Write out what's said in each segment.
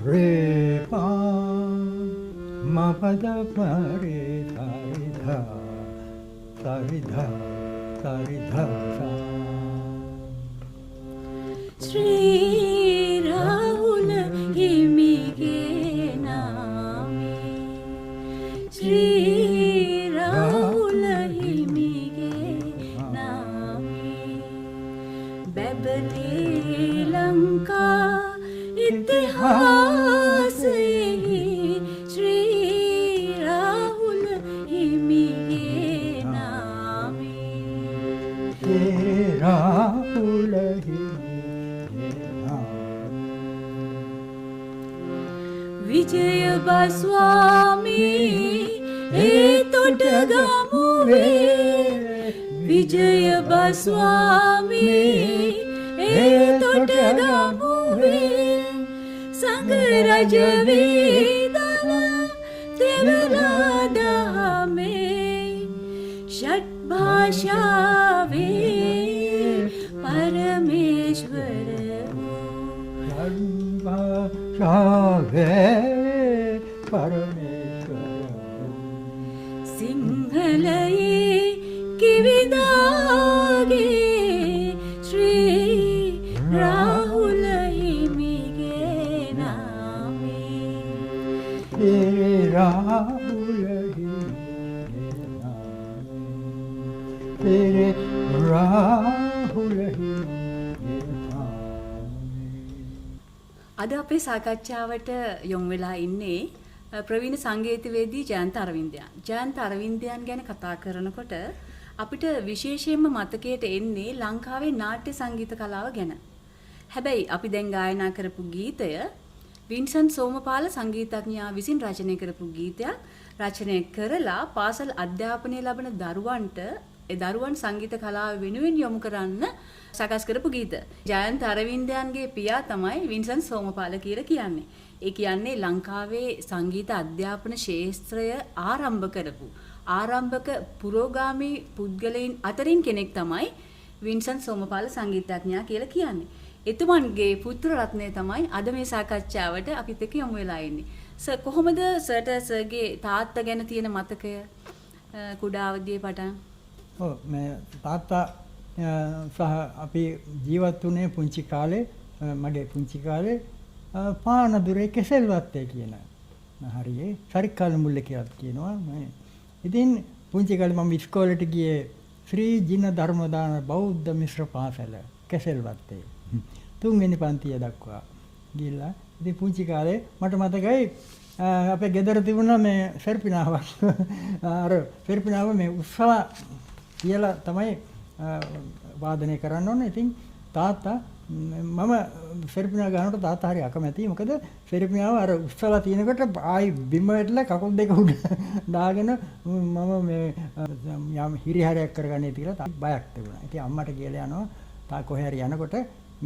re pa ma pa da pa re sa re dha sa re dha sa re dha sa. Shri Rahul himige naame Shri Rahul himige naame Babale Lanka itihase Shri Rahul himige naame Rahul Vijaya Baswami Totagamuve Vijaya Baswami Totagamuve Sangaraja Vedana Devala Dame Shat Bhasha Ve Parameshwara Shave Parameshwara Singhalaye Kividage Shri Rahul himige naame Rahul himige naame Rahul himige අද අපේ සාකච්ඡාවට යොමු වෙලා ඉන්නේ ප්‍රවීණ සංගීතවේදී ජයන්ත අරවින්දයන්. ජයන්ත අරවින්දයන් ගැන කතා කරනකොට අපිට විශේෂයෙන්ම මතකයට එන්නේ ලංකාවේ නාට්‍ය සංගීත කලාව ගැන. හැබැයි අපි දැන් ගායනා කරපු ගීතය වින්සන් සෝමපාල සංගීතඥයා විසින් රචනය කරපු ගීතයක්. රචනය කරලා පාසල් අධ්‍යාපනය ලබන දරුවන්ට ඒ දරුවන් සංගීත කලාව වෙනුවෙන් යොමු කරන්න සකස් කරපු ගීත. ජයන්ත අරවින්දයන්ගේ පියා තමයි වින්සන් සෝමපාල කියලා කියන්නේ. ඒ කියන්නේ ලංකාවේ සංගීත අධ්‍යාපන ශාස්ත්‍රය ආරම්භ කරපු ආරම්භක පුරෝගාමී පුද්ගලයන් අතරින් කෙනෙක් තමයි වින්සන් සෝමපාල සංගීතඥයා කියලා කියන්නේ. එතුමන්ගේ පුත්‍ර රත්නය තමයි අද මේ සාකච්ඡාවට අපිත් එක්ක යොමු වෙලා ඉන්නේ. සර් කොහොමද සර්ගේ තාත්තා ගැන තියෙන මතකය කුඩා අවදියේ පටන්? ඔව් මේ තාත්තා සහ අපි ජීවත් වුණේ පුංචි කාලේ මගේ පුංචි කාලේ පානදුරේ කෙසෙල්වත්තේ කියන හරියේ සරික්කාල මුල්ල කියලා කියනවා. ඉතින් පුංචි කාලේ මම ඉස්කෝලේට ගියේ ශ්‍රී ජින ධර්මදාන බෞද්ධ මිශ්‍ර පාසල කෙසෙල්වත්තේ. තුන්වෙනි පන්තිය දක්වා ගිහිල්ලා ඉතින් පුංචි කාලේ මට මතකයි අපේ ගෙදර තිබුණා මේ සර්පිනාවක්. අර සර්පිනාව මේ උත්සව කියලා තමයි වාදනය කරන්න ඕනේ. ඉතින් තාත්තා මම සර්පිනාව ගන්නකොට තාත්තා හරි අකමැතියි. මොකද සර්පිනාව අර උස්සලා තිනකොට ආයි බිම වැටලා කකුල් දෙක උඩ දාගෙන මම මේ යම් හිරිහැරයක් කරගන්නේ කියලා බයක් තිබුණා. ඉතින් අම්මට කියලා යනවා තා කොහේ හරි යනකොට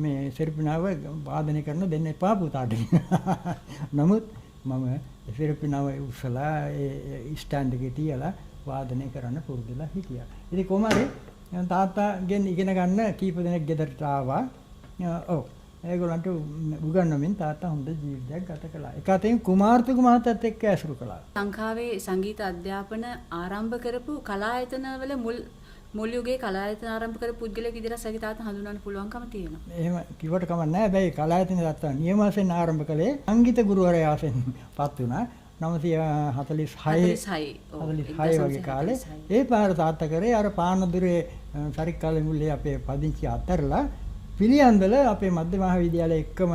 මේ සර්පිනාව වාදනය කරන දෙන්න එපා පුතාට. නමුත් මම සර්පිනාව උස්සලා ඒ ස්ටෑන්ඩ් එකේ තියලා වාදනය කරන්න පුරුදුලා හිටියා. ඉතින් කොහොම හරි තාත්තාගෙන් ඉගෙන ගන්න කීප දෙනෙක් ගෙදරට ආවා. ඔව් ඒගොල්ලන්ට උගන්වමින් තාත්තා හොඳ ජීවිතයක් ගත කළා. එක අතින් කුමාර්තුක මහත්තයත් එක්ක ඇසුරු කළා. ලංකාවේ සංගීත අධ්‍යාපන ආරම්භ කරපු කලායතනවල මුල් යුගයේ කලායතන ආරම්භ කරපු පුද්ගලයෙක් විදිහට සගේ තාත්තා හඳුනන්න පුළුවන්කම තියෙනවා. එහෙම කිව්වට කමක් නැහැ. හැබැයි කලායතන තාත්තා නියම වශයෙන් ආරම්භ කළේ සංගීත ගුරුවරයා වශයෙන් පත් වුණා. 946 වගේ කාලේ ඒ පාර තාත්තා කරේ අර පානදුරේ සරික්කාලේ මුල්ලේ අපේ පදිංචි අතරලා පිළියන්දල අපේ මධ්‍ය මහා විද්‍යාලය එක්කම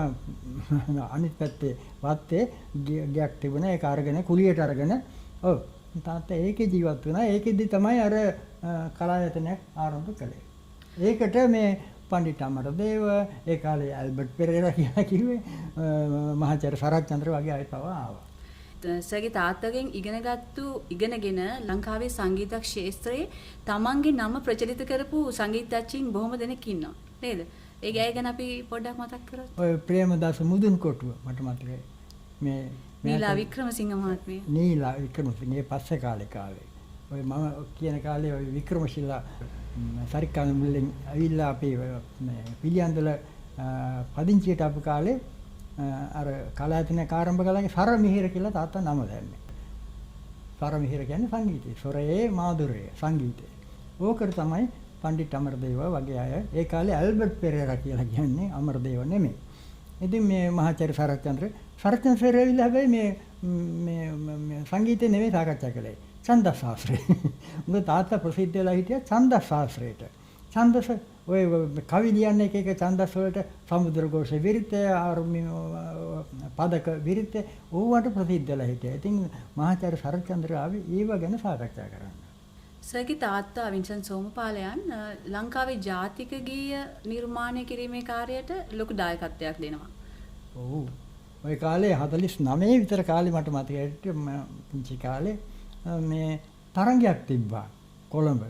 අනිත් පැත්තේ වත්තේ ගයක් තිබුණා. ඒක අරගෙන කුලියට අරගෙන ඔව් තාත්තා ඒකේ ජීවත් වුණා. ඒකෙදි තමයි අර කලායතනයක් ආරම්භ කළේ. ඒකට මේ පණ්ඩිත අමරදේව ඒ කාලේ ඇල්බර්ට් පෙරේරා කියලා කිව්වේ මහාචාර්ය සරච්චන්ද්‍ර වගේ අය තව ආවා. සර්ගේ තාත්තගෙන් ඉගෙනගෙන ලංකාවේ සංගීත ක්ෂේත්‍රයේ තමන්ගේ නම ප්‍රචලිත කරපු සංගීතඥයින් බොහොම දෙනෙක් ඉන්නවා නේද? ඒ ගෑය ගැන අපි පොඩ්ඩක් මතක් කරමු. ඔය ප්‍රේමදාස මුදුන්කොටුව මට මතකයි. මේ නීලා වික්‍රමසිංහ මහත්මිය. නීලා වික්‍රමසිංහ මේ පස්සේ කාලේ කාවේ. ඔය මම කියන කාලේ ඔය වික්‍රමශිලා සරික්කාල මුල්ලෙන් ඇවිල්ලා අපි මේ පිළියන්දල පදිංචියට ආපු කාලේ අර කලායතනය ආරම්භ කළාගේ සර මිහිර කියලා තාත්තා නම දැම්මේ. සර මිහිර කියන්නේ සංගීතය. සොරේ මාදුරය සංගීතය. ඕකට තමයි පණ්ඩිත් අමරදේව වගේ අය ඒ කාලේ ඇල්බර්ට් පෙරේරා කියලා කියන්නේ අමරදේව නෙමෙයි. ඉතින් මේ මහාචාර්ය සරච්චන්ද්‍ර ඇවිල්ලා හැබැයි මේ සංගීතය නෙමෙයි සාකච්ඡා කළේ. ඡන්දස් ශාස්ත්‍රය. මොකද තාත්තා ප්‍රසිද්ධ වෙලා හිටියා ඡන්දස් ශාස්ත්‍රයට. ඡන්දස ඔය කවි ලියන්නේ එක ඡන්දස් වලට සමුද්‍රඝෝෂ විරිතය පදක විරිතය ඕවට ප්‍රසිද්ධ වෙලා හිටියා. ඉතින් මහාචාර්ය සරච්චන්ද්‍ර ආවේ ඒව ගැන සාකච්ඡා කරන්න. සර්ගේ තාත්තා වින්සන් සෝමපාලයන් ලංකාවේ ජාතික ගීය නිර්මාණය කිරීමේ කාර්යයට ලොකු දායකත්වයක් දෙනවා. ඔව්. ওই කාලේ 49 විතර කාලේ මට මතකයි පුංචි කාලේ මේ තරංගයක් තිබ්බා කොළඹ.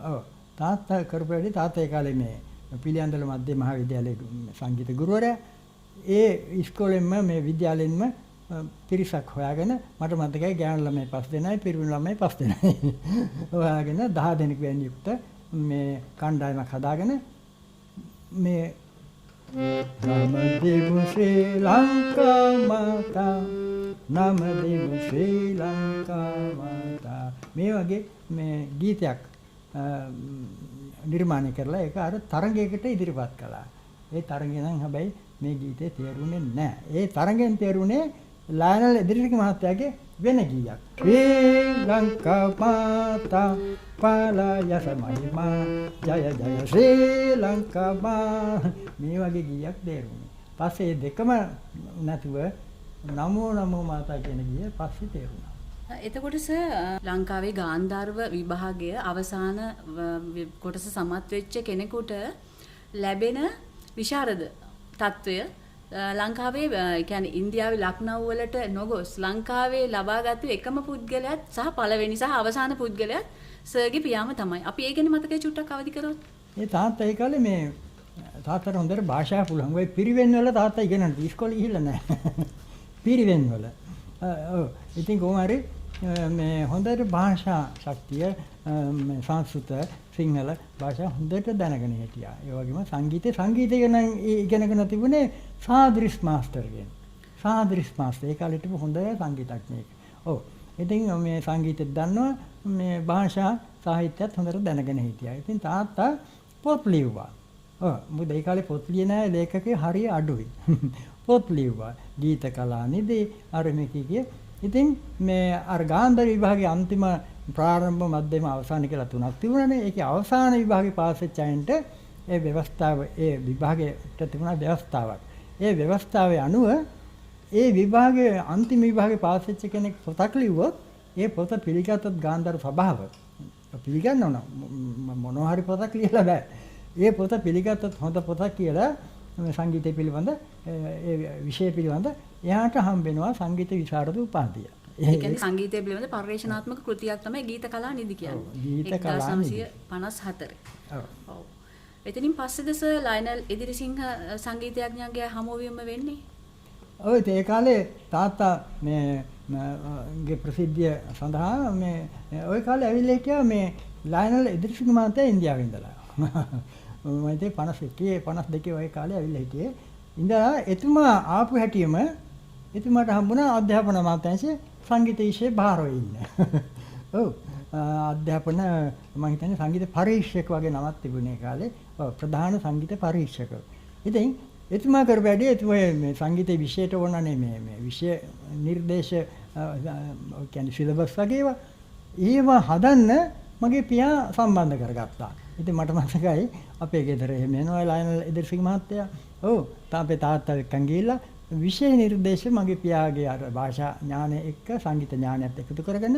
ඔව්. තාත්තා කරපු වැඩි තාත්තා ඒ කාලේ මේ පිළියන්දල මධ්‍ය මහාවිද්‍යාලයේ සංගීත ගුරුවරයා ඒ ඉස්කෝලෙන්ම මේ විද්‍යාලයෙන්ම පිරිසක් හොයාගෙන මට මතකයි ගෑනු ළමයි 5 දෙනයි පිරිමි ළමයි 5 දෙනයි හොයාගෙන 10 දෙනෙක් වෙන යුක්ත මේ කණ්ඩායමක් හදාගෙන මේ නමදේව ශ්‍රී ලංකා මාතා නමදේව ශ්‍රී ලංකා මාතා මේ වගේ මේ ගීතයක් නිර්මාණය කරලා ඒක අර තරංගයකට ඉදිරිපත් කළා. ඒ තරංගය නම් හැබැයි මේ ගීතේ තේරුනේ නැහැ. ඒ තරංගෙන් තේරුනේ ලයනල් එදිරිසිංහ මහත්තයාගේ වෙන ගීයක්. ශ්‍රී ලංකා මාතා පාලයස මහිමා ජය ජය ශ්‍රී ලංකා මේ වගේ ගීයක් තේරුනේ. පස්සේ දෙකම නැතුව නමෝ නමෝ මාතා කියන ගීය පස්සේ තේරුණා. එතකොට ලංකාවේ ගාන්ධාර්ව විභාගය අවසාන කොටස සමත් වෙච්ච කෙනෙකුට ලැබෙන විශාරද තත්වය ලංකාවේ කියන්නේ ඉන්දියාවේ ලක්නව් වලට නොගොස් ලංකාවේ ලබාගත්තු එකම පුද්ගලයාත් සහ පළවෙනි සහ අවසාන පුද්ගලයාත් සර්ගේ පියාම තමයි. අපි ඒ ගැන මතකයි චුට්ටක් අවදි කරොත්. ඒ තාත්තා ඒ කාලේ මේ තාත්තට හොඳට භාෂා පුළුවන්. ඔය පිරිවෙන් වල තාත්තා ඉගෙනන ඉස්කෝලේ ගිහිල්ලා නැහැ. පිරිවෙන් වල. ඔව්. ඉතින් කොහොම හරි මේ හොඳට භාෂා ශක්තිය මේ සංස්කෘත සිංහල භාෂා හොඳට දැනගෙන හිටියා. ඒ වගේම සංගීතය ගැන ඉගෙනගෙන තිබුණේ සාද්‍රිස් මාස්ටර්ගෙන්. සාද්‍රිස් මාස්ටර් ඒ කාලේ තිබු හොඳ සංගීතඥයෙක්. ඔව්. ඉතින් මේ සංගීතෙත් දන්නවා මේ භාෂා සාහිත්‍යයත් හොඳට දැනගෙන හිටියා. ඉතින් තාත්තා පොත් ලිව්වා. ඔව්. මොකද ඒ කාලේ පොත් ලියන ලේඛකයෝ හරිය අඩුයි. පොත් ලිව්වා. ගීත කලා නිදී අර මේකේ ඉතින් මේ අර ගාන්ධාර විභාගයේ අන්තිම ප්‍රාරම්භ මධ්‍යම අවසාන කියලා තුනක් තිබුණානේ. ඒකේ අවසාන විභාගේ පාස් වෙච්ච අයන්ට ඒ ව්‍යවස්ථාව ඒ විභාගයට තිබුණා ව්‍යවස්ථාවක්. ඒ ව්‍යවස්ථාවේ අනුව ඒ විභාගයේ අන්තිම විභාගේ පාස් වෙච්ච කෙනෙක් පොතක් ලිව්වොත් ඒ පොත පිළිගත්තත් ගාන්ධාර සභාව පිළිගන්නව මොනවා හරි පොතක් ලියලා බෑ. ඒ පොත පිළිගත්තත් හොඳ පොතක් කියලා සංගීතය පිළිබඳ ඒ විෂය පිළිබඳ එයාට හම්බෙනවා සංගීත විශාරද උපාධිය. ඒ කියන්නේ සංගීතය පිළිබඳ පරිශනාත්මක කෘතියක් තමයි ගීත කලා නිදි කියන්නේ. ගීත කලා නිදි 1954. ඔව්. එතනින් පස්සේද සර් ලයනල් එදිරිසිංහ සංගීතඥයාගේ හමුවීම වෙන්නේ. ඔව් ඒ කාලේ තාත්තා මේ ගේ ප්‍රසිද්ධිය සඳහා මේ ওই කාලේ ඇවිල්ලා හිටියා මේ ලයනල් එදිරිසිංහ මහත්තයා ඉන්දියාවේ ඉඳලා. මම හිතේ 51 52 ওই කාලේ ඇවිල්ලා හිටියේ. ඉඳලා එතුමා ආපු හැටියෙම එතුමාට හම්බුණා අධ්‍යාපන අමාත්‍යාංශයේ සංගීත විෂය භාරව ඉන්න. ඔව්. අධ්‍යාපන මම හිතන්නේ සංගීත පරීක්ෂක වගේ නමක් තිබුණේ කාලේ. ඔව් ප්‍රධාන සංගීත පරීක්ෂක. ඉතින් එතුමා කරපු වැඩේ එතුමා මේ සංගීත විෂයට ඕනනේ මේ විෂය නිර්දේශ කියන්නේ සිලබස් වගේ ඒවා හදන්න මගේ පියා සම්බන්ධ කරගත්තා. ඉතින් මට මතකයි අපේ ගෙදර එහෙම එනවා ලයනල් එදිරිසිංහ මහත්තයා. ඔව් තාපේ තාත්තා එක්කන් ගිහිල්ලා විෂය නිර්දේශ මගේ පියාගේ අර භාෂා ඥානය එක්ක සංගීත ඥානයත් එකතු කරගෙන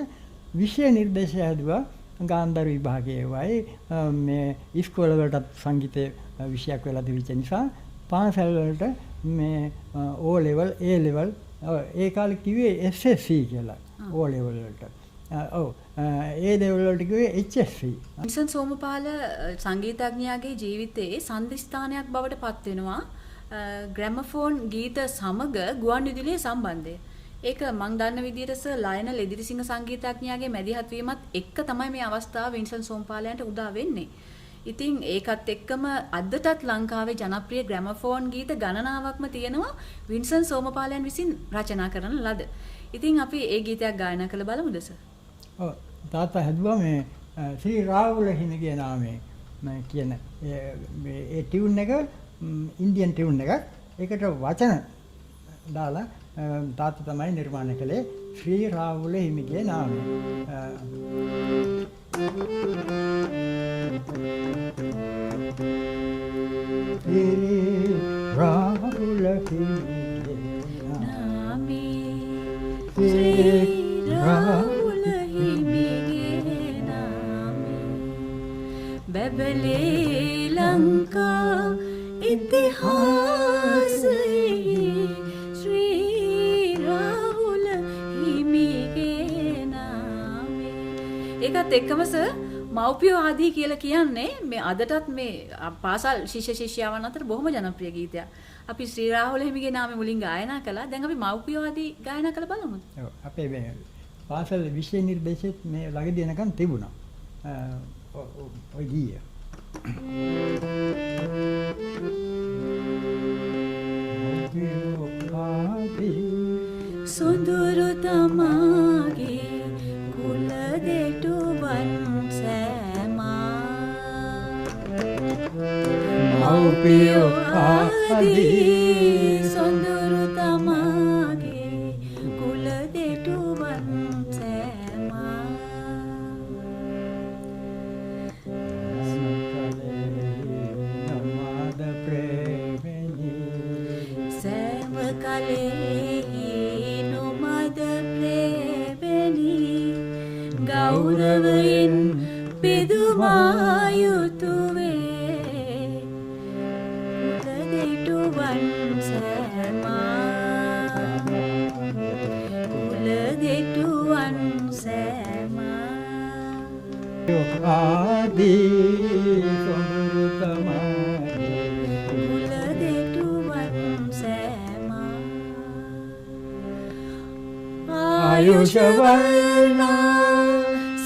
විෂය නිර්දේශය හදුවා ගාන්ධාර විභාගයේ වයි මේ ඉස්කෝල වලට සංගීත විෂයක් වෙලා තිබිච්ච නිසා පාසල් වලට මේ O level A level ඒ කාලේ කිව්වේ SSC කියලා O level වලට. ඔව් ඒ level වලට කිව්වේ HSC. වින්සන් සෝමපාල සංගීතඥයාගේ ජීවිතයේ සම්දිස්ථානයක් බවට පත් වෙනවා. ග්‍රැමෆෝන් ගීත සමග ගුවන් විදුලියේ සම්බන්ධය. ඒක මම දන්න විදිහට ලයනල් එදිරිසිංහ සංගීතඥයාගේ මැදිහත් වීමත් එක්ක තමයි මේ අවස්ථාව වින්සන් සෝමපාලයන්ට උදා වෙන්නේ. ඉතින් ඒකත් එක්කම අදටත් ලංකාවේ ජනප්‍රිය ග්‍රැමෆෝන් ගීත ගණනාවක්ම තියෙනවා වින්සන් සෝමපාලයන් විසින් රචනා කරන ලද. ඉතින් අපි ඒ ගීතයක් ගායනා කළ බලමුද සර්? ඔව් තාත්තා හැදුවා මේ ශ්‍රී රාහුල හිමිගේ නාමයෙන් මම කියන ඒ ටියුන් එක ඉන්දියන් ටියුන් එකක්. ඒකට වචන දාලා තාත්තා තමයි නිර්මාණය කළේ ශ්‍රී රාහුල හිමිගේ නාමයෙන්. ශ්‍රී රාහුල හිමිගේ නාමයෙන් ශ්‍රී රාහුල හිමිගේ නාමයෙන් බබලේ ලංකා ඉතිහාසයේ ශ්‍රී රාහුල හිමිගේ නාමයෙන්. ඒකත් එක්කම සර් මව්පියෝ ආදී කියලා කියන්නේ මේ අදටත් මේ පාසල් ශිෂ්‍ය ශිෂ්‍යාවන් අතර බොහොම ජනප්‍රිය ගීතයක්. අපි ශ්‍රී රාහුල හිමිගේ නාමයෙන් මුලින් ගායනා කළා. දැන් අපි මව්පියෝ ආදී ගායනා කළ බලමුද? ඔව් අපේ මේ පාසල් විෂය නිර්දේශෙත් මේ ළඟදී එනකන් තිබුණා. ඔය ගීය. සුඳුරු තමාගේ කුල දෙටුවන් සෑමා මව්පියෝ ආදී සුඳුරු තමාගේ කුල දෙටුවන් සෑමා නමද ප්‍රේමෙනි සෑම කලෙහි නුමද ප්‍රේමෙනි ගෞරවයෙන් පිදුමා යුතුවේ කුල දෙටුවන් සෑමා කුල දෙටුවන් සෑමා ආදී සොඳුරු තමාගේ කුල දෙටුවන් සෑමා ආයුෂ වර්ණා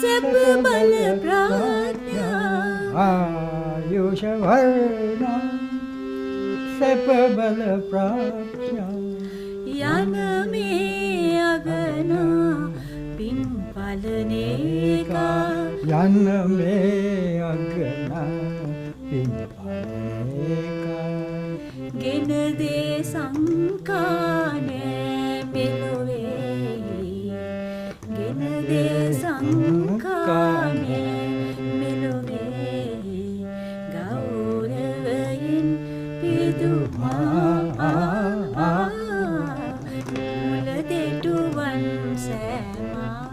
සැප බල ප්‍රඥා ආයුෂ වර්ණ සැප බල ප්‍රඥා යන මේ අගනා පින් පලනේකා යන්න මේ අගනා පින්පලේකා ගෙන දේ සංකානේ මෙලොවේ ගෙන දේ සංකානේ මෙලොවේ ගෞරවයෙන් පිදුමා කුල දෙටුවන් සෑමා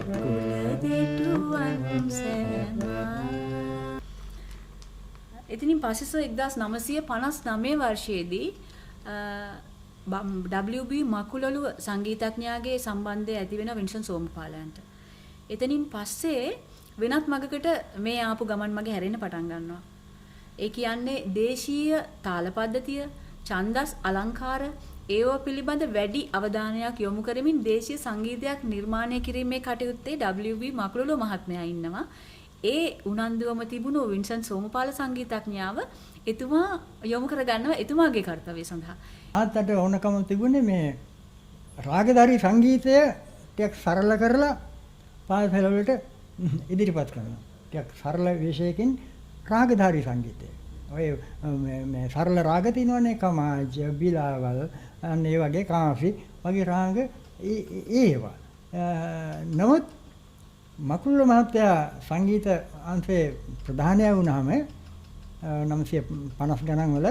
කුල දෙටුවන් සෑමා. එතනින් පස්සේ 1959 වර්ෂයේදී WB මකුලොළු සංගීතඥයාගේ සම්බන්ධය ඇති වෙන වින්සන් සෝමපාලයන්ට. එතනින් පස්සේ වෙනත් මගකට මේ ආපු ගමන් මගේ හැරෙන්න පටන් ගන්නවා. ඒ කියන්නේ දේශීය තාල පද්ධතිය, ඡන්දස් අලංකාර ඒව පිළිබඳ වැඩි අවධානයක් යොමු කරමින් දේශීය සංගීතයක් නිර්මාණය කිරීමේ කටයුත්තේ WB මකුලොළු මහත්මයා ඉන්නවා. ඒ උනන්දුවම තිබුණු වින්සන් සෝමපාල සංගීතඥයාව එතුමා යොමු කරගන්නවා එතුමාගේ කාර්යය සඳහා. ආතට ඕනකම තිබුණේ මේ රාගධාරී සංගීතය ටිකක් සරල කරලා පාසල වලට ඉදිරිපත් කරනවා. ටිකක් සරල විශේෂකින් රාගධාරී සංගීතය. ඔය මේ සරල රාග තියෙනවනේ කමාජ, බිලාවල්, අන්න ඒ වගේ කාෆි වගේ රාග ඒවා. නමුත් මකුලොළු මහත්තයා සංගීත අංශයේ ප්‍රධානය වුණාම 950 ගණන් වල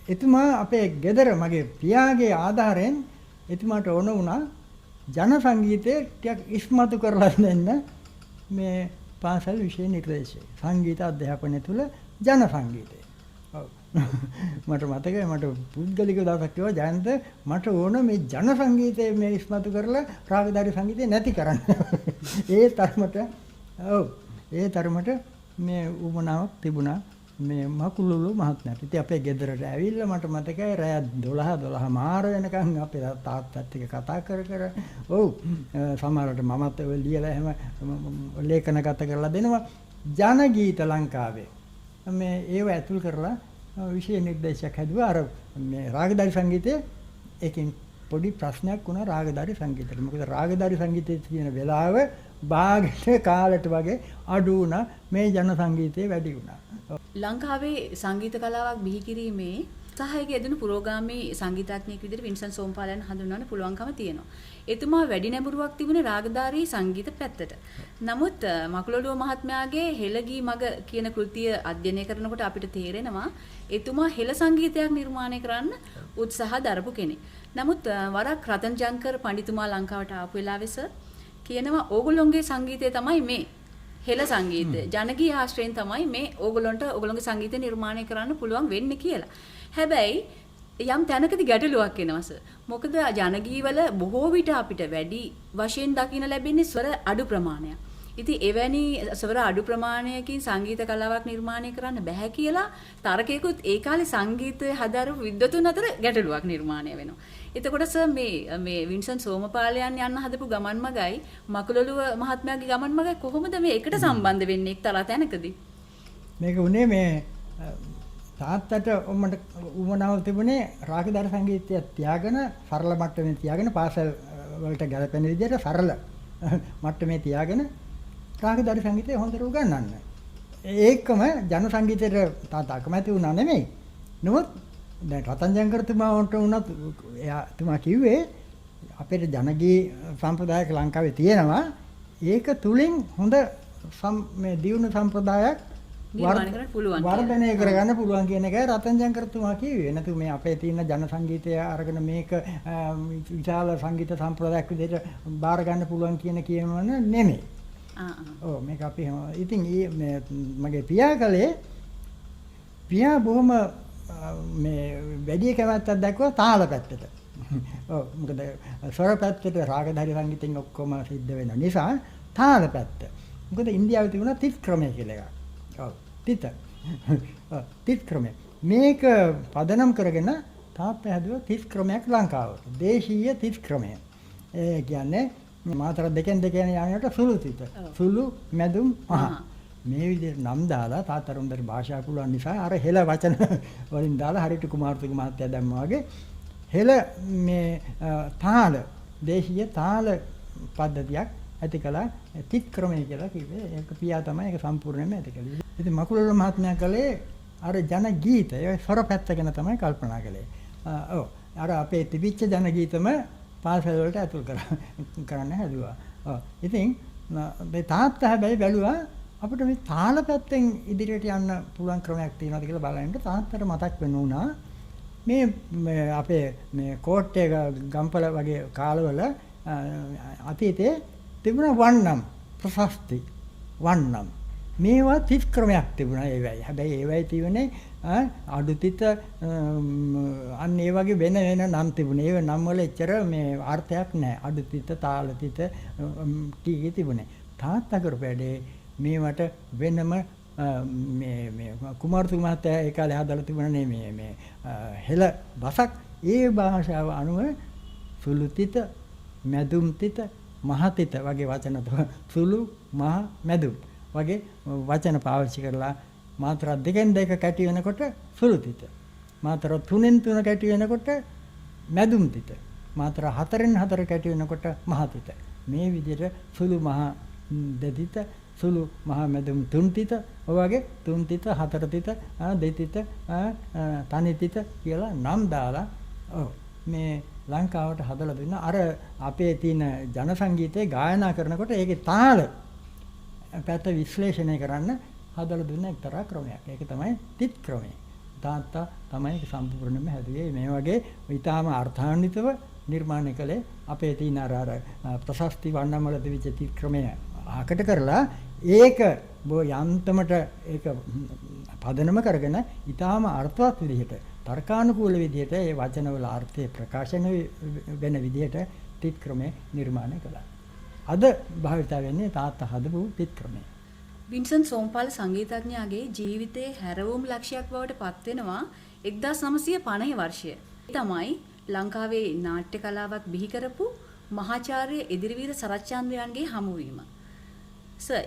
එතුමා අපේ ගෙදර මගේ පියාගේ ආධාරයෙන් එතුමාට ඕන වුණා ජන සංගීතය ටිකක් ඉස්මතු කරලා දෙන්න මේ පාසල් විෂය නිර්දේශය. සංගීත අධ්‍යාපනය තුළ ජන සංගීතය. ඔව්. මට මතකයි මට පුද්ගලික දවසක් කිව්වා ජයන්ත මට ඕන මේ ජන සංගීතය මේ ඉස්මතු කරලා රාගධාරී සංගීතය නැති කරන්න. ඒ තරමට මේ උමනාවක් තිබුණා මේ මකුළුළු මහත්මයාට. ඉතින් අපේ ගෙදරට ඇවිල්ලා මට මතකයි රෑ 12 මාර වෙනකන් අපේ තාත්තත් එක්ක කතා කර ඔව් සමහරවිට මමත් ඔය ලියලා එහෙම ලේඛනගත කරලා දෙනවා. ජන ගීත ලංකාවේ මේ ඒව ඇතුල් කරලා විශේෂ නිර්දේශයක් හැදුවා. අර මේ රාගදාරි සංගීතයේ එකකින් පොඩි ප්‍රශ්නයක් වුණා රාගදාරි සංගීතෙට. මොකද රාගදාරි සංගීතයේ තියෙන වෙලාව භාගයට කාලට වගේ අඩු වුණා. මේ ජන සංගීතයේ වැඩි වුණා. ලංකාවේ සංගීත කලාවක් බිහි කිරීමේ සහායක යෙදුණු පුරෝගාමී සංගීතඥයෙක් විදිහට වින්සන් සෝම්පාලයන් හඳුන්වන්න පුළුවන්කම තියෙනවා. එතුමා වැඩි නැඹුරුවක් තිබුණේ රාගදාරී සංගීත පැත්තට. නමුත් මකුලොළුව මහත්මයාගේ හෙළගී මග කියන කෘතිය අධ්‍යයනය කරනකොට අපිට තේරෙනවා එතුමා හෙළ සංගීතයක් නිර්මාණය කරන්න උත්සාහ දරපු කෙනෙක්. නමුත් වරක් රතන් ජංකර් පඬිතුමා ලංකාවට ආපු වෙලාවෙස කියනවා ඕගොල්ලොන්ගේ සංගීතය තමයි මේ හෙළ සංගීතය. ජනගී ආශ්‍රයෙන් තමයි මේ ඕගොල්ලොන්ට ඕගොල්ලොන්ගේ සංගීතය නිර්මාණය කරන්න පුළුවන් වෙන්නේ කියලා. හැබැයි යම් තැනකදී ගැටලුවක් එනවා සර්. මොකද ජනගීවල බොහෝ විට අපිට වැඩි වශයෙන් දකින්න ලැබෙන්නේ ස්වර අඩු ප්‍රමාණයක්. ඉතින් එවැනි ස්වර අඩු ප්‍රමාණයකින් සංගීත කලාවක් නිර්මාණය කරන්න බෑ කියලා තරකයකුත් ඒ කාලේ සංගීතය හදාරපු විද්වතුන් අතර ගැටලුවක් නිර්මාණය වෙනවා. එතකොට සර් මේ වින්සන් සෝමපාලයන් යන්න හදපු ගමන් මගයි මකුලොළුව මහත්මයාගේ ගමන් මගයි කොහොමද මේ එකට සම්බන්ධ වෙන්නේ එක්තරා තැනකදී? මේක උනේ මේ තාත්තට ඔම්මට උවමනාව තිබුණේ රාගදාරි සංගීතය තියාගෙන සරල මට්ටමේ තියාගෙන පාසල් වලට ගැලපෙන විදිහට සරල මට්ටමේ තියාගෙන රාගදාරි සංගීතය හොඳට උගන්වන්න. ඒකම ජන සංගීතයට තාත්තා කැමති වුණා නෙමෙයි. නමුත් දැන් රතන් ජංකරතුමා වුණත් එයාතුමා කිව්වේ අපේ ජනගී සම්ප්‍රදායක ලංකාවේ තියෙනවා. ඒක තුලින් හොඳ මේ දියුණු සම්ප්‍රදායක් වර්ධනය කරගන්න පුළුවන් කියන එකයි රතන් ජංකරතුමා කිව්වේ. නැතු මේ අපේ තියෙන ජන සංගීතය අරගෙන මේක විශාල සංගීත සම්ප්‍රදායක් විදිහට බාර ගන්න පුළුවන් කියනවන නෙමෙයි. ඔව් මේක අපි ඉතින් මගේ පියා බොහොම මේ වැඩි කැමැත්තක් දක්වලා තාල පැත්තට. ඔව් මොකද ස්වර පැත්තට රාගධාරී සංගීතෙන් ඔක්කොම සිද්ධ වෙන නිසා තාල පැත්ත. මොකද ඉන්දියාවේ තිබුණා තිත් ක්‍රමය කියලා එකක්. ඔව් තිත් ක්‍රමය. මේක පදනම් කරගෙන තාත්තා හැදුවා තිත් ක්‍රමයක් ලංකාවට. දේශීය තිත් ක්‍රමය. ඒ කියන්නේ මාතර දෙකෙන් යනකොට සුළු තිත. සුළු මැදුම් මහ. මේ විදිහට නම් දාලා තාත්තට හොඳට භාෂාව පුළුවන් නිසා අර හෙළ වචන වලින් දාලා හරියට කුමාරතුංග මහත්තයා දැම්මා වගේ හෙළ මේ තාල දේශීය තාල පද්ධතියක් ඇති කළා තිත් ක්‍රමය කියලා කිව්වේ. ඒක පියා තමයි ඒක සම්පූර්ණයෙන්ම ඇති කළේ. ඉතින් මකුලොළුව මහත්මයා කලේ අර ජන ගීත ඒ ස්වර පැත්ත ගැන තමයි කල්පනා කළේ. ඔව් අර අපේ තිබිච්ච ජන ගීතම පාසල් වලට ඇතුල් කරන්න හැදුවා. ඔව් ඉතින් මේ තාත්තා හැබැයි බැලුවා අපිට මේ තාල පැත්තෙන් ඉදිරියට යන්න පුළුවන් ක්‍රමයක් තියෙනවද කියලා බලනකොට තාත්තට මතක් වෙනුණා මේ අපේ මේ කෝට්ටේ ගම්පල වගේ කාලවල අතීතයේ තිබුණ වන්නම් ප්‍රශස්ති වන්නම් මේවා තිත් ක්‍රමයක් තිබුණා ඒවයි. හැබැයි ඒවයි තිබුණේ අඩුතිත අන්න ඒ වගේ වෙන නම් තිබුණේ. ඒ නම් වල එච්චර මේ අර්ථයක් නැහැ. අඩුතිත තාලතිත කී තිබුණේ. තාත්තා කරපැඩේ මේවට වෙනම මේ කුමාරතුංග මහත්තයා ඒ කාලේ හදලා තිබුණනේ මේ හෙළ බසක් ඒ භාෂාව අනුව සුළුතිත මැදුම්තිත මහතිත වගේ වචන සුළු මහ මැදුම් වගේ වචන පාවිච්චි කරලා මාත්‍ර දෙකෙන් දෙක කැටි වෙනකොට සුළුතිත මාත්‍ර තුනෙන් තුන කැටි වෙනකොට මැදුම්තිත මාත්‍ර හතරෙන් හතර කැටි වෙනකොට මහතිත මේ විදිහට සුළු මහ දෙතිත සුළු මහ මැදුම් තුන්තිත ඔය වගේ තුන්තිත හතරතිත දෙතිත තනිතිත කියලා නම් දාලා මේ ලංකාවට හදලා දුන්නා. අර අපේ තියෙන ජන සංගීතය ගායනා කරනකොට ඒකේ තාල පැත්ත විශ්ලේෂණය කරන්න හදලා දුන්න එක්තරා ක්‍රමයක්. ඒක තමයි තිත් ක්‍රමය. තාත්තා තමයි ඒක සම්පූර්ණයෙන්ම හැදුවේ. මේ වගේ ඊටාම අර්ථාන්විතව නිර්මාණය කළේ අපේ තියෙන අර ප්‍රශස්ති වන්නම් වල තිබිච්ච තිත් ක්‍රමය ආකට කරලා ඒක යන්තමට ඒක පදනම කරගෙන ඊටාම අර්ථවත් විදිහට තර්කානුකූල විදිහට ඒ වචනවල අර්ථය ප්‍රකාශන වෙන විදිහට තිත් ක්‍රමය නිර්මාණය කළා. අද භාවිත වෙන්නේ තාත්තා හදපු තිත් ක්‍රමය. වින්සන් සෝම්පාල සංගීතඥයාගේ ජීවිතයේ හැරවුම් ලක්ෂයක් බවට පත් වෙනවා 1950 වර්ෂය. තමයි ලංකාවේ නාට්‍ය කලාවක් බිහි කරපු මහාචාර්ය එදිරිවීර සරච්චන්ද්‍රයන්ගේ හමුවීම.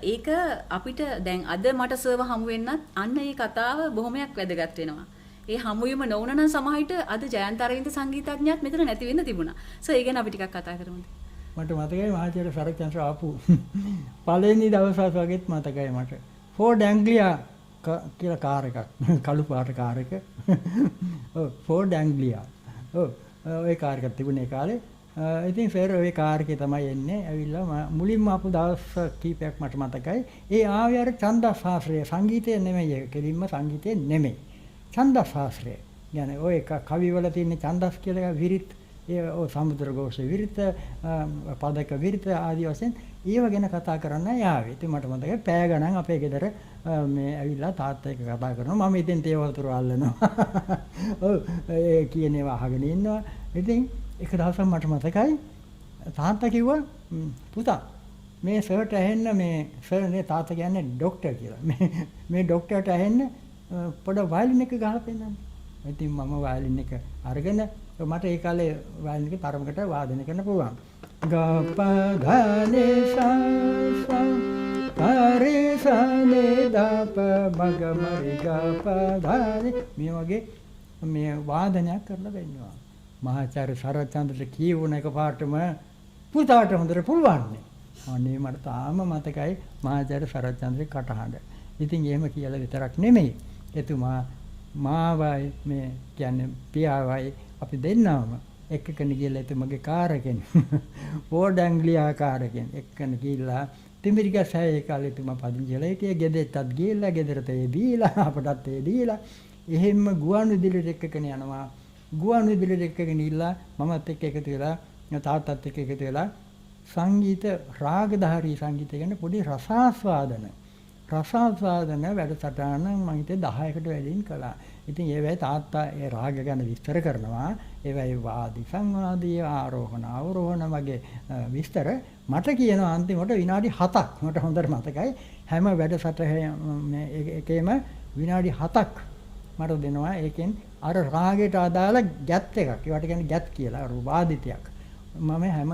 ඒක අපිට දැන් අද මට සර්ව හමු වෙන්නත් අන්න ඒ කතාව බොහොමයක් වැදගත් වෙනවා. ඒ හමුවීම නොවුන නම් සමහරවිට අද ජයන්ත අරවින්ද සංගීතඥයාත් මෙතන නැති වෙන්න තිබුණා. ඒ ගැන අපි ටිකක් කතා කරමුද? මට මතකයි මහාචාර්ය සරච්චන්ද්‍ර ආපු පළවෙනි දවසත් වගේත් මතකයි මට. ෆෝඩ් ඇන්ග්ලියා කියලා කාර් එකක් කළු පාට කාර් එක. ඔව් ෆෝඩ් ඇන්ග්ලියා. ඔව් ওই කාර් එකක් තිබුණේ කාලේ. ඉතින් ෆෙර් ওই කාර් එකේ තමයි එන්නේ. ඇවිල්ලා මුලින්ම ආපු දවස් කීපයක් මට මතකයි. ඒ ආවේ අර ඡන්දස් ශාස්ත්‍රය සංගීතය නෙමෙයි. කෙලින්ම සංගීතය නෙමෙයි. ඡන්දස් ශාස්ත්‍රය. يعني ওই කවිවල තියෙන ඡන්දස් කියලා විරිත් ඒ සමුද්‍රඝෝෂ විරිත පදක විරිත ආදී වශයෙන් ඒව ගැන කතා කරන්න යාවේ. ඉතින් මට මතකයි පෑ ගණන් අපේ ගෙදර මේ ඇවිල්ලා තාත්තා එක්ක කතා කරනවා. මම ඉතින් තේ වතුර අල්ලනවා. ඔව් ඒ කියන ඒවා අහගෙන ඉන්නවා. ඉතින් එක දවසක් මට මතකයි තාත්තා කිව්වා පුතා මේ සර්ට ඇහෙන්න මේ සර් නේ තාත්තා කියන්නේ ડોක්ටර් කියලා. මේ ડોක්ටර්ට ඇහෙන්න පොඩ වයලින් එක ගහලා පෙන්නන්න. ඉතින් මම වයලින් එක අරගෙන මට ඒ කාලේ වයලින් එක තරමකට වාදනය කරන්න පුළුවන්. ග ප ධ නේ සා සා පරි සා නේ ද ප මග මරි ග ප ධ මේ වගේ මේ වාදනයක් කරලා වෙන්නවා. මහාචාර්ය සරච්චන්ද්‍රට කියවුණ එකපාරටම පුතාට හොඳට පුළුවන් නේ. අනේ මට තාම මතකයි මහාචාර්ය සරච්චන්ද්‍රේ කටහඬ. ඉතින් එහෙම කියලා විතරක් නෙමෙයි. එතුමා මාවයි මේ කියන්නේ පියාවයි අපි දෙන්නම එක්කගෙන ගිහලා එතුමගේ කාර් එකෙන් ෆෝඩ් ඇන්ග්ලියා කාර් එකෙන් එක්කගෙන ගිහලා තිඹිරිගස්සයි කාලේ එතුමා පදිංචිලා හිටියේ. ගෙදෙට්ටත් ගිහලා ගෙදරට ඒ දීලා අපටත් ඒ දීලා එහෙම ගුවන් විදුලියට එක්කගෙන යනවා. ගුවන් විදුලියට එක්කගෙන ඉල්ලා මමත් එක්ක එකතු වෙලා තාත්තත් එක්ක එකතු වෙලා සංගීත රාගධාරී සංගීතය ගැන පොඩි රසාස්වාදන වැඩසටහන මම හිතේ 10කට වැඩියෙන් කළා. ඉතින් ඒ වෙලාවේ තාත්තා ඒ රාග ගැන විස්තර කරනවා. ඒ වෙලාවේ වාදී සංවාදී ආරෝහණ අවරෝහණ වගේ විස්තර මට කියනවා අන්තිමට විනාඩි 7ක් මට හොඳට මතකයි. හැම වැඩසටහන එකේම විනාඩි 7ක් මට දෙනවා. ඒකෙන් අර රාගයට අදාළ ගැත් එකක්. ඒවට කියන්නේ ගැත් කියලා වාදිතයක්. මම හැම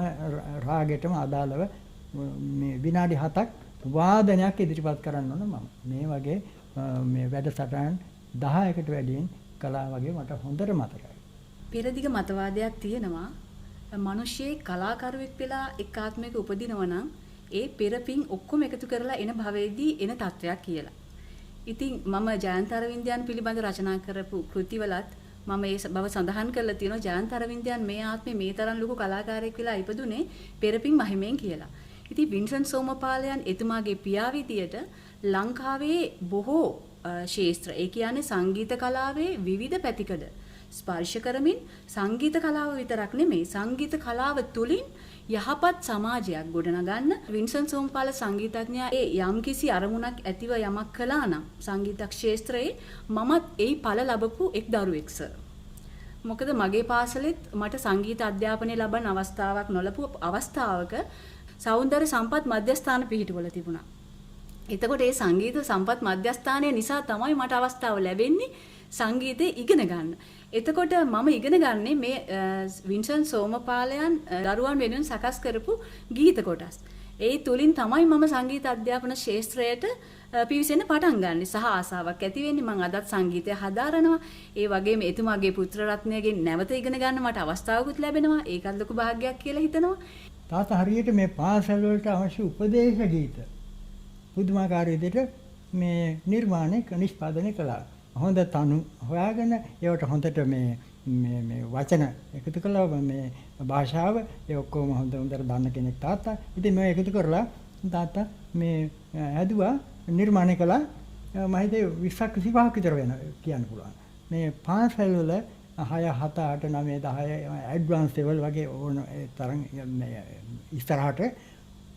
රාගයටම අදාළව මේ විනාඩි 7ක් වාදනයක් ඉදිරිපත් කරන්න ඕන මම. මේ වගේ මේ වැඩසටහන් 10කට වැඩියෙන් කළා වගේ මට හොඳට මතකයි. පෙරදිග මතවාදයක් තියෙනවා. මිනිස්සේ කලාකරුවෙක් වෙලා එක් ආත්මයක උපදිනවා නම් ඒ පෙරපින් ඔක්කොම එකතු කරලා එන භවයේදී එන තත්වයක් කියලා. ඉතින් මම ජයන්ත අරවින්දයන් පිළිබඳ රචනා කරපු කෘතිවලත් මම ඒ බව සඳහන් කරලා තියෙනවා. ජයන්ත අරවින්දයන් මේ ආත්මේ මේ තරම් ලොකු කලාකාරයෙක් වෙලා ඉපදුනේ පෙරපින් මහිමෙන් කියලා. ඉතින් වින්සන් සෝමපාලයන් එතුමාගේ පියා විදියට ලංකාවේ බොහෝ ශාස්ත්‍ර ඒ කියන්නේ සංගීත කලාවේ විවිධ පැතිකඩ ස්පර්ශ කරමින් සංගීත කලාව විතරක් නෙමෙයි සංගීත කලාව තුලින් යහපත් සමාජයක් ගොඩනගන්න වින්සන් සෝමපාල සංගීතඥයා ඒ යම්කිසි අරමුණක් ඇතිව යමක් කළා නම් සංගීත ක්ෂේත්‍රයේ මමත් එයි ඵල ලැබපු එක් දරුවෙක් සර්. මොකද මගේ පාසලෙත් මට සංගීත අධ්‍යාපනය ලබන අවස්ථාවක් නොලපු අවස්ථාවක සෞන්දර්ය සම්පත් මධ්‍යස්ථාන පිහිටුවල තිබුණා. එතකොට ඒ සංගීත සම්පත් මධ්‍යස්ථානය නිසා තමයි මට අවස්ථාව ලැබෙන්නේ සංගීතය ඉගෙන ගන්න. එතකොට මම ඉගෙන ගන්නේ මේ වින්සන් සෝමපාලයන් දරුවන් වෙනුවෙන් සකස් කරපු ගීත කොටස්. ඒ තුලින් තමයි මම සංගීත අධ්‍යාපන ශාස්ත්‍රයට පිවිසෙන්න පටන් ගන්න සහ ආසාවක් ඇති වෙන්නේ. මම අදත් සංගීතය හදාරනවා. ඒ වගේම එතුමාගේ පුත්‍ර රත්නයගෙන් නැවත ඉගෙන ගන්න මට අවස්ථාවකුත් ලැබෙනවා. ඒකත් ලොකු භාග්යක් කියලා හිතනවා. තාත්තා හරියට මේ පාසල් වලට අවශ්‍ය උපදේශ ගීත පුදුමාකාර විදිහට මේ නිර්මාණය නිෂ්පාදනය කළා. හොඳ තනු හොයාගෙන ඒවට හොඳට මේ වචන එකතු කළා. මේ භාෂාව ඒ ඔක්කොම හොඳට දන්න කෙනෙක් තාත්තා. ඉතින් මේ එකතු කරලා තාත්තා මේ හැදුවා නිර්මාණය කළා. මම හිතේ 20ක් 25ක් විතර වෙන කියන්න පුළුවන්. මේ පාසල් වල 6 7 8 9 10 ඇඩ්වාන්ස් ලෙවල් වගේ ඕන තරම් මේ ඉස්සරහට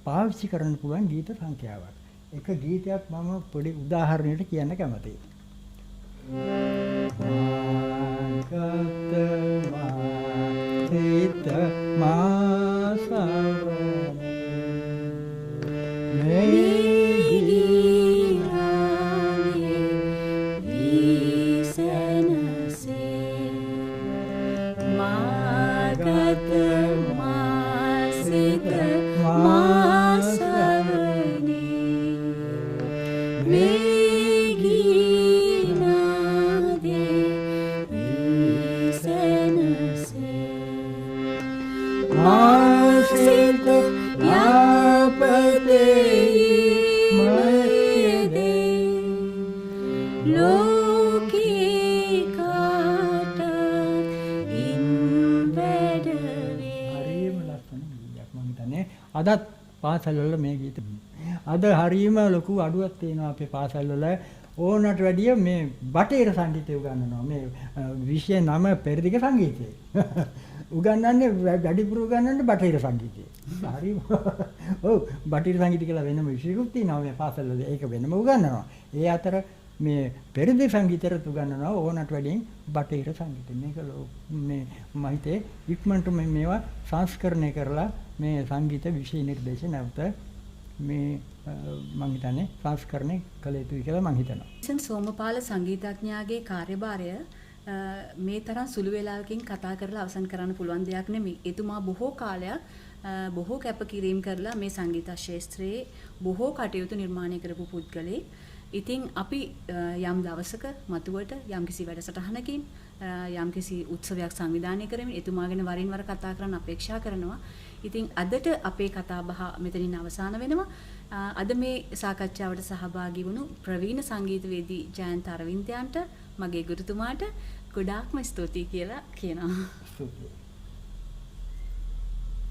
පාවිච්චි කරන්න පුළුවන් ගීත සංඛ්‍යාවක්. එක ගීතයක් මම පොඩි උදාහරණයකට කියන්න කැමතියි. ආසිත යාපතේ මැදේ ලෝකේ කාට ඉන් වැඩවේ. හරියම ලස්සන ගීයක් මම හිතන්නේ අදත් පාසල් වල මේ ගීත අද හරියම ලොකු අඩුවක් තියෙනවා අපේ පාසල් වල ඕනට වැඩිය මේ බටහිර සංගීතය උගන්වනවා මේ විෂය නම පෙරදිග සංගීතය උගන්වන්නේ වැඩිපුර උගන්වන්නේ බටහිර සංගීතය හරියම ඔව් බටහිර සංගීතය කියලා වෙනම විෂයකුත් තියෙනවා මේ පාසල් වල ඒක වෙනම උගන්වනවා ඒ අතර මේ පෙරදිග සංගීතයට උගන්වනවා ඕනට වැඩියෙන් බටහිර සංගීතය මේක මේ මම හිතේ ඉක්මනට මේවා සංස්කරණය කරලා මේ සංගීත විෂය නිර්දේශ නැවත මේ මම හිතන්නේ සංස්කරණය කළ යුතුයි කියලා මම හිතනවා. සෝමපාල සංගීතඥයාගේ කාර්යභාරය මේ තරම් සුළු වේලාවකින් කතා කරලා අවසන් කරන්න පුළුවන් දෙයක් නෙමෙයි. එතුමා බොහෝ කාලයක් බොහෝ කැපකිරීම කරලා මේ සංගීත ශාස්ත්‍රයේ බොහෝ කටයුතු නිර්මාණය කරපු පුද්ගලෙක්. ඉතින් අපි යම් දවසක මතුවට යම්කිසි වැඩසටහනකින් යම්කිසි උත්සවයක් සංවිධානය කරමින් එතුමා ගැන වරින් වර කතා කරන්න අපේක්ෂා කරනවා. ඉතින් අදට අපේ කතා බහ මෙතනින් අවසන් වෙනවා. අද මේ සාකච්ඡාවට සහභාගී වුණු ප්‍රවීණ සංගීතවේදී ජයන්ත අරවින්දයන්ට මගේ ගුරුතුමාට ගොඩාක්ම ස්තුතියි කියලා කියනවා. ස්තුතියි.